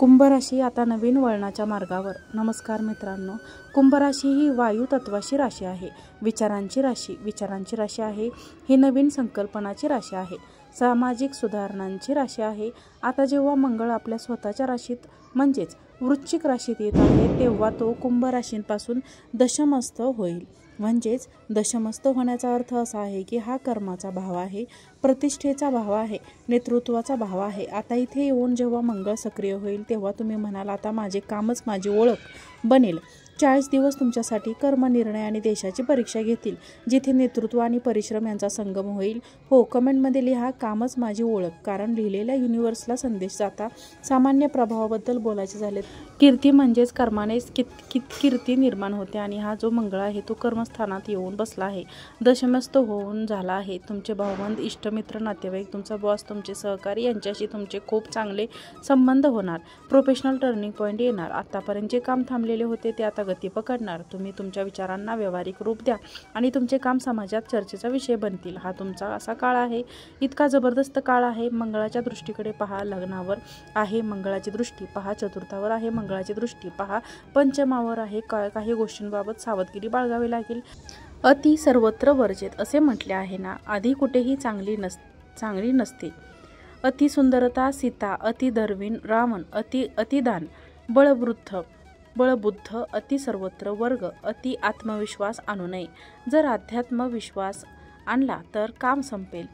कुंभ राशी आता नवीन वळणाच्या मार्गावर. नमस्कार मित्रांनो, कुंभ राशी ही वायू तत्वाची राशी आहे. विचारांची राशी आहे. ही नवीन संकल्पनाची राशी आहे. सामाजिक सुधारणांची राशी आहे. आता जेव्हा मंगळ आपल्या स्वतःच्या राशीत म्हणजेच वृश्चिक राशीत येत आहे, तेव्हा तो कुंभ राशींपासून दशमस्थ होईल. म्हणजेच दशमस्थ होण्याचा अर्थ असा आहे की हा कर्माचा भाव आहे, प्रतिष्ठेचा भाव आहे, नेतृत्वाचा भाव आहे. आता इथे येऊन जेव्हा मंगळ सक्रिय होईल तेव्हा तुम्ही म्हणाल आता माझे कामच माझी ओळख बनेल. 40 दिवस तुमच्यासाठी कर्म, निर्णय आणि देशाची परीक्षा घेतील, जिथे नेतृत्व आणि परिश्रम यांचा संगम होईल. हो, कमेंटमध्ये लिहा कामच माझी ओळख, कारण लिहिलेल्या युनिव्हर्सला संदेश जाता. सामान्य प्रभावाबद्दल बोलायचे झाले, कीर्ती म्हणजेच कर्मानेच कीर्ती निर्माण होते आणि हा जो मंगळ आहे तो कर्मस्थानात येऊन बसला आहे, दशमस्थ होऊन झाला आहे. तुमचे भावबंध, इष्टमित्र, नातेवाईक, तुमचा बॉस, तुमचे सहकारी यांच्याशी तुमचे खूप चांगले संबंध होणार. प्रोफेशनल टर्निंग पॉईंट येणार. आतापर्यंत जे काम थांबलेले होते ते आता गती पकडणार. तुम्ही तुमच्या विचारांना व्यावहारिक रूप द्या आणि तुमचे काम समाजात चर्चेचा विषय बनतील. हा तुमचा असा काळ आहे, इतका जबरदस्त काळ आहे. मंगळाच्या दृष्टीकडे पहा, लग्नावर आहे मंगळाची दृष्टी, पहा चतुर्थावर आहे मंगळाची दृष्टी, पहा पंचमावर आहे. काही गोष्टींबाबत सावधगिरी बाळगावी लागेल. अति सर्वत्र वर्जित असे म्हटले आहे ना, आधी कुठेही चांगली नसते. अति सुंदरता सीता, अति दर्वीन रावण, अतिदान बळबुद्ध, अति सर्वत्र वर्ग, अति आत्मविश्वास आणू नये. जर आध्यात्मविश्वास आणला तर काम संपेल.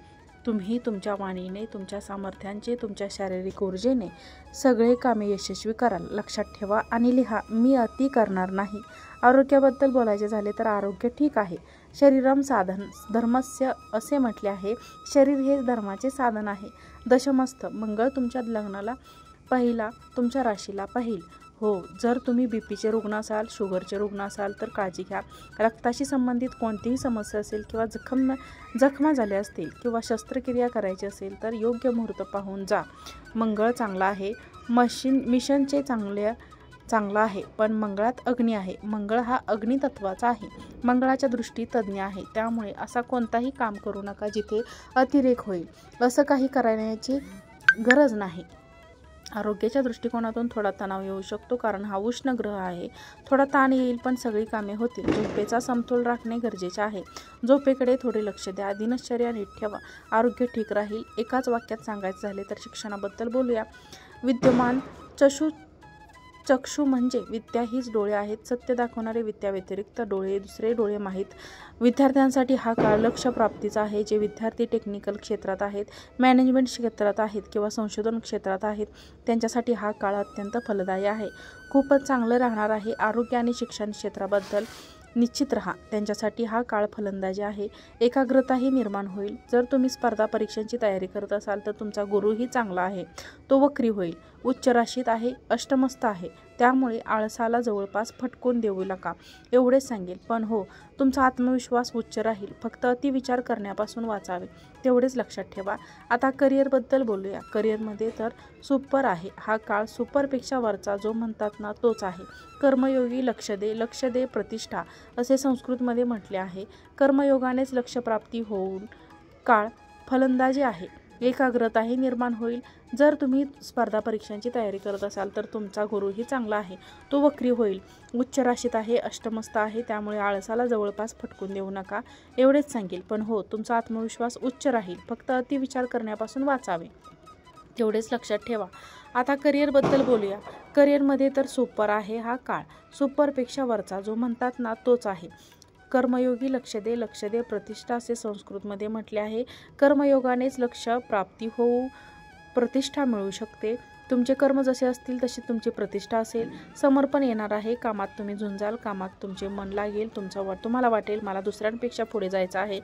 तुम्ही तुमच्या वाणीने, तुमच्या सामर्थ्यांचे, तुमच्या शारीरिक ऊर्जेने सगळे कामे यशस्वी कराल. लक्षात ठेवा आणि लिहा, मी अति करणार नाही. आरोग्याबद्दल बोलायचे झाले तर आरोग्य ठीक आहे. शरीरम साधन धर्मस्य असे म्हटले आहे. शरीर हे धर्माचे साधन आहे. दशमस्थ मंगळ तुमच्या लग्नाला पहिला, तुमच्या राशीला पाहिल. हो, जर तुम्ही बीपीचे रुग्ण असाल, शुगरचे रुग्ण असाल तर काळजी घ्या. रक्ताशी संबंधित कोणतीही समस्या असेल किंवा जखमा झाल्या असतील किंवा शस्त्रक्रिया करायची असेल तर योग्य मुहूर्त पाहून जा. मंगळ चांगला आहे. मिशनचे चांगला आहे, पण मंगळात अग्नी आहे. मंगळ हा अग्नितत्वाचा आहे. मंगळाच्या दृष्टी तज्ज्ञ आहे. त्यामुळे असा कोणताही काम करू नका जिथे अतिरेक होईल. असं काही करण्याची गरज नाही. आरोग्याच्या दृष्टिकोनातून थोडा तणाव येऊ शकतो, कारण हा उष्ण ग्रह आहे. थोडा ताण येईल, पण सगळी कामे होतील. झोपेचा समतोल राखणे गरजेचे आहे. झोपेकडे थोडे लक्ष द्या. दिनचर्या नीट ठेवा. आरोग्य ठीक राहील. एकाच वाक्यात सांगायचे झाले तर शिक्षणाबद्दल बोलूया. विद्यमान चक्षु म्हणजे विद्या हीच डोळे आहेत. सत्य दाखवणारे विद्या व्यतिरिक्त दुसरे डोळे माहीत. विद्यार्थ्यांसाठी हा काळ लक्ष्य प्राप्तीचा आहे. जे विद्यार्थी टेक्निकल क्षेत्रात आहेत, मॅनेजमेंट क्षेत्रात आहेत किंवा संशोधन क्षेत्रात आहेत, त्यांच्यासाठी हा काळ अत्यंत फलदायी आहे. खूपच चांगलं राहणार आहे. आरोग्य आणि शिक्षण क्षेत्राबद्दल निश्चित राहा. त्यांच्यासाठी हा काळ फलंदाजी आहे. एकाग्रताही निर्माण होईल. जर तुम्ही स्पर्धा परीक्षांची तयारी करत असाल तर तुमचा गुरुही चांगला आहे. तो वक्री होईल. उच्च राशीत आहे, अष्टमस्थ आहे. त्यामुळे आळसाला जवळपास फटकून देऊ नका, एवढेच सांगेल. पण हो, तुमचा आत्मविश्वास उच्च राहील. फक्त अतिविचार करण्यापासून वाचावे, तेवढेच लक्षात ठेवा. आता करिअरबद्दल बोलूया. करिअरमध्ये तर सुपर आहे. हा काळ सुपरपेक्षा वरचा जो म्हणतात ना तोच आहे. कर्मयोगी लक्ष दे प्रतिष्ठा असे संस्कृतमध्ये म्हटले आहे. कर्मयोगानेच लक्ष्यप्राप्ती होऊन काळ फलंदाजी आहे. एकाग्रताही निर्माण होईल. जर तुम्ही स्पर्धा परीक्षांची तयारी करत असाल तर तुमचा गुरुही चांगला आहे. तो वक्री होईल. उच्च राशीत आहे, अष्टमस्थ आहे. त्यामुळे आळसाला जवळपास फटकून देऊ नका, एवढेच सांगेल. पण हो, तुमचा आत्मविश्वास उच्च राहील. फक्त अतिविचार करण्यापासून वाचावे, तेवढेच लक्षात ठेवा. आता करिअरबद्दल बोलूया. करिअरमध्ये तर सुपर आहे. हा काळ सुपरपेक्षा वरचा जो म्हणतात ना तोच आहे. कर्मयोगी लक्ष दे प्रतिष्ठा असे संस्कृतमध्ये म्हटले आहे. कर्मयोगानेच लक्ष प्राप्ती होऊ प्रतिष्ठा मिळू शकते. तुमचे कर्म जसे असतील तशी तुमची प्रतिष्ठा असेल. समर्पण येणार आहे. कामात तुम्ही झुंजाल. कामात तुमचे मन लागेल. तुम्हाला वाटेल मला दुसऱ्यांपेक्षा पुढे जायचं आहे,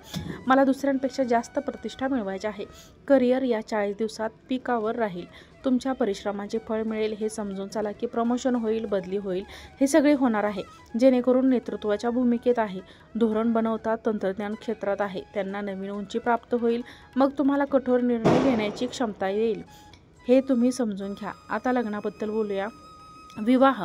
मला दुसऱ्यांपेक्षा जास्त प्रतिष्ठा मिळवायची आहे. करिअर या 40 दिवसात पिकावर राहील. तुमच्या परिश्रमाचे फळ मिळेल. हे समजून चला की प्रमोशन होईल, बदली होईल, हे सगळे होणार आहे. जेणेकरून नेतृत्वाच्या भूमिकेत आहे, धोरण बनवतात, तंत्रज्ञान क्षेत्रात आहे, त्यांना नवीन उंची प्राप्त होईल. मग तुम्हाला कठोर निर्णय घेण्याची क्षमता येईल. हे तुम्ही समजून घ्या. आता लग्नाबद्दल बोलूया. विवाह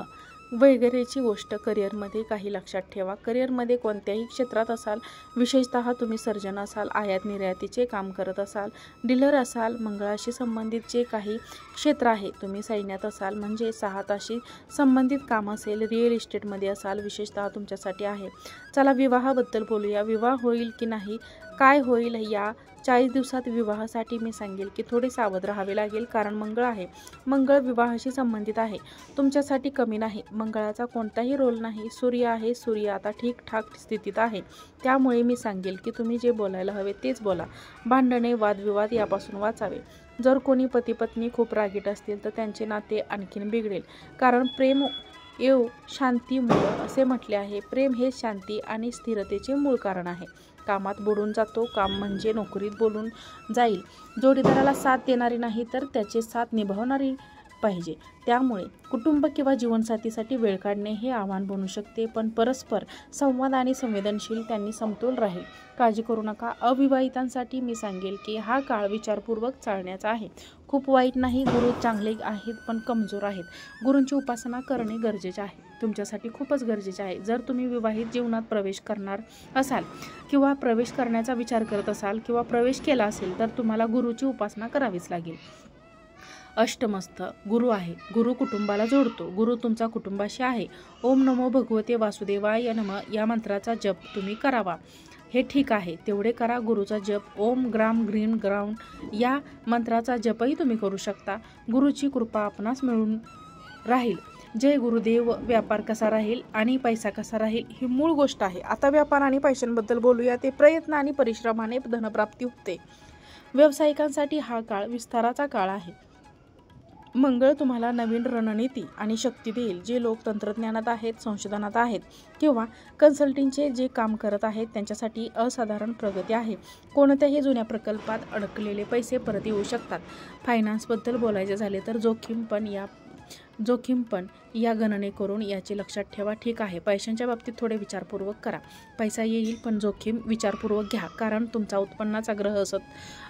वगैरेची गोष्ट करिअरमध्ये काही लक्षात ठेवा. करिअरमध्ये कोणत्याही क्षेत्रात असाल, विशेषतः तुम्ही सर्जन असाल, आयात निर्यातीचे काम करत असाल, डीलर असाल, मंगळाशी संबंधित जे काही क्षेत्र आहे, तुम्ही सैन्यात असाल म्हणजे 6 ताशी संबंधित काम असेल, रिअल इस्टेटमध्ये असाल, विशेषतः तुमच्यासाठी आहे. चला विवाहाबद्दल बोलूया. विवाह होईल की नाही, काय होईल, या 40 दिवसात विवाहासाठी मी सांगेल की थोडे सावध राहावे लागेल, कारण मंगळ आहे. मंगळ विवाहाशी संबंधित आहे, तुमच्यासाठी कमी नाही. मंगळाचा कोणताही रोल नाही. सूर्य आहे, सूर्य आता ठीकठाक स्थितीत आहे. त्यामुळे मी सांगेल की तुम्ही जे बोलायला हवे तेच बोला. भांडणे, वादविवाद यापासून वाचावे. जर कोणी पती पत्नी खूप रागीट असतील तर त्यांचे नाते आणखीन बिघडेल, कारण प्रेम एव शांती मूळ असे म्हटले आहे. प्रेम हे शांती आणि स्थिरतेचे मूळ कारण आहे. कामात बुडून जातो. काम म्हणजे नोकरीत बोलून जाईल. जोडीदाराला साथ देणारी नाही तर त्याचे साथ निभावणारी पाहिजे. त्यामुळे कुटुंब किंवा जीवनसाथीसाठी वेळ काढणे हे आव्हान बनू शकते, पण परस्पर संवाद आणि संवेदनशील त्यांनी समतोल राहील. काळजी करू नका. अविवाहितांसाठी मी सांगेल की हा काळ विचारपूर्वक चालण्याचा आहे. खूप वाईट नाही. गुरु चांगले आहेत पण कमजोर आहेत. गुरूंची उपासना करणे गरजेचे आहे, तुमच्यासाठी खूपच गरजेचे आहे. जर तुम्ही विवाहित जीवनात प्रवेश करणार असाल किंवा प्रवेश करण्याचा विचार करत असाल किंवा प्रवेश केला असेल तर तुम्हाला गुरुची उपासना करावीच लागेल. अष्टमस्थ गुरु आहे. गुरु कुटुंबाला जोडतो. गुरु तुमचा कुटुंबाशी आहे. ओम नमो भगवते वासुदेवाय नमः या मंत्राचा जप तुम्ही करावा. हे ठीक आहे, तेवढे करा. गुरुचा जप ओम ग्राम ग्रीन ग्राउंड या मंत्राचा जपही तुम्ही करू शकता. गुरुची कृपा आपणास मिळून राहील. जय गुरुदेव. व्यापार कसा राहील आणि पैसा कसा राहील ही मूळ गोष्ट आहे. आता व्यापार आणि पैशांबद्दल बोलूया. ते प्रयत्न आणि परिश्रमाने धनप्राप्ती होते. व्यावसायिकांसाठी हा काळ विस्ताराचा काळ आहे. मंगळ तुम्हाला नवीन रणनीती आणि शक्ती देईल. जे लोक तंत्रज्ञानात आहेत, संशोधनात आहेत किंवा कन्सल्टिंगचे जे काम करत आहेत त्यांच्यासाठी असाधारण प्रगती आहे. कोणत्याही जुन्या प्रकल्पात अडकलेले पैसे परत येऊ शकतात. फायनान्सबद्दल बोलायचे झाले तर जोखीम पण या गणने करून याचे लक्षात ठेवा. ठीक आहे, पैशांच्या बाबतीत थोडे विचारपूर्वक करा. पैसा येईल पण जोखीम विचारपूर्वक घ्या, कारण तुमचा उत्पन्नाचा ग्रह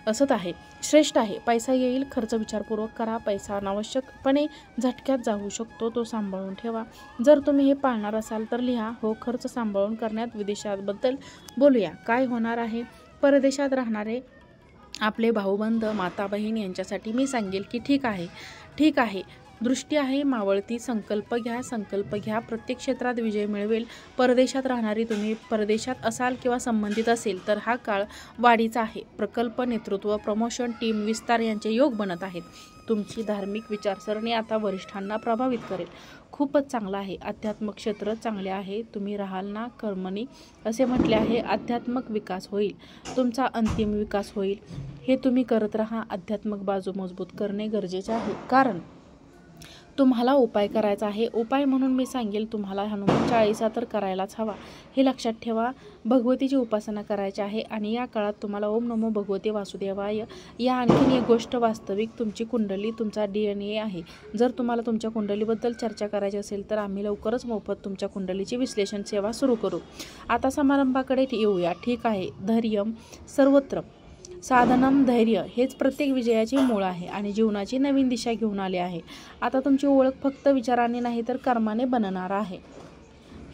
असत आहे. श्रेष्ठ आहे. पैसा येईल, खर्च विचारपूर्वक करा. पैसा अनावश्यकपणे झटक्यात जाऊ शकतो, तो सांभाळून ठेवा. जर तुम्ही हे पाळणार असाल तर लिहा. हो, खर्च सांभाळून करण्यात. विदेशाबद्दल बोलूया. काय होणार आहे. परदेशात राहणारे आपले भाऊबंद, माता बहीण यांच्यासाठी मी सांगेल की ठीक आहे. दृष्टी आहे मावळती. संकल्प घ्या. प्रत्येक क्षेत्रात विजय मिळवेल. परदेशात राहणारी तुम्ही परदेशात असाल किंवा संबंधित असेल तर हा काळ वाढीचा आहे. प्रकल्प, नेतृत्व, प्रमोशन, टीम विस्तार यांचे योग बनत आहेत. तुमची धार्मिक विचारसरणी आता वरिष्ठांना प्रभावित करेल. खूपच चांगला आहे. अध्यात्मक क्षेत्र चांगले आहे. तुम्ही राहाल ना कर्मणी असे म्हटले आहे. आध्यात्मिक विकास होईल. तुमचा अंतिम विकास होईल. हे तुम्ही करत राहा. आध्यात्मिक बाजू मजबूत करणे गरजेचे आहे, कारण तुम्हाला उपाय करायचा आहे. उपाय म्हणून मी सांगेल तुम्हाला हनुमान चाळीसा तर करायलाच हवा. हे लक्षात ठेवा. भगवतीची उपासना करायची आहे आणि या काळात तुम्हाला ओम नमो भगवते वासुदेवाय या आणखीन एक गोष्ट वास्तविक तुमची कुंडली, तुमचा DNA आहे. जर तुम्हाला तुमच्या कुंडलीबद्दल चर्चा करायची असेल तर आम्ही लवकरच मोफत तुमच्या कुंडलीची विश्लेषण सेवा सुरू करू. आता समारंभाकडे येऊया. ठीक आहे. धैर्यम सर्वत्र साधनम. धैर्य हेच प्रत्येक विजयाचे मूळ आहे आणि जीवनाची नवीन दिशा घेऊन आले आहे. आता तुमची ओळख फक्त विचाराने नाही तर कर्माने बनणार आहे.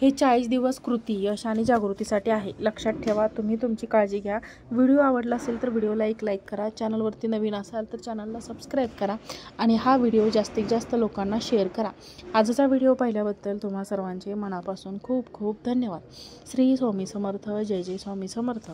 हे 40 दिवस कृती, यश आणि जागृतीसाठी आहे. लक्षात ठेवा. तुम्ही तुमची काळजी घ्या. व्हिडिओ आवडला असेल तर व्हिडिओला एक लाईक करा. चॅनलवरती नवीन असाल तर चॅनलला सबस्क्राईब करा आणि हा व्हिडिओ जास्तीत जास्त लोकांना शेअर करा. आजचा व्हिडिओ पाहिल्याबद्दल तुम्हा सर्वांचे मनापासून खूप खूप धन्यवाद. श्री स्वामी समर्थ. जय जय स्वामी समर्थ.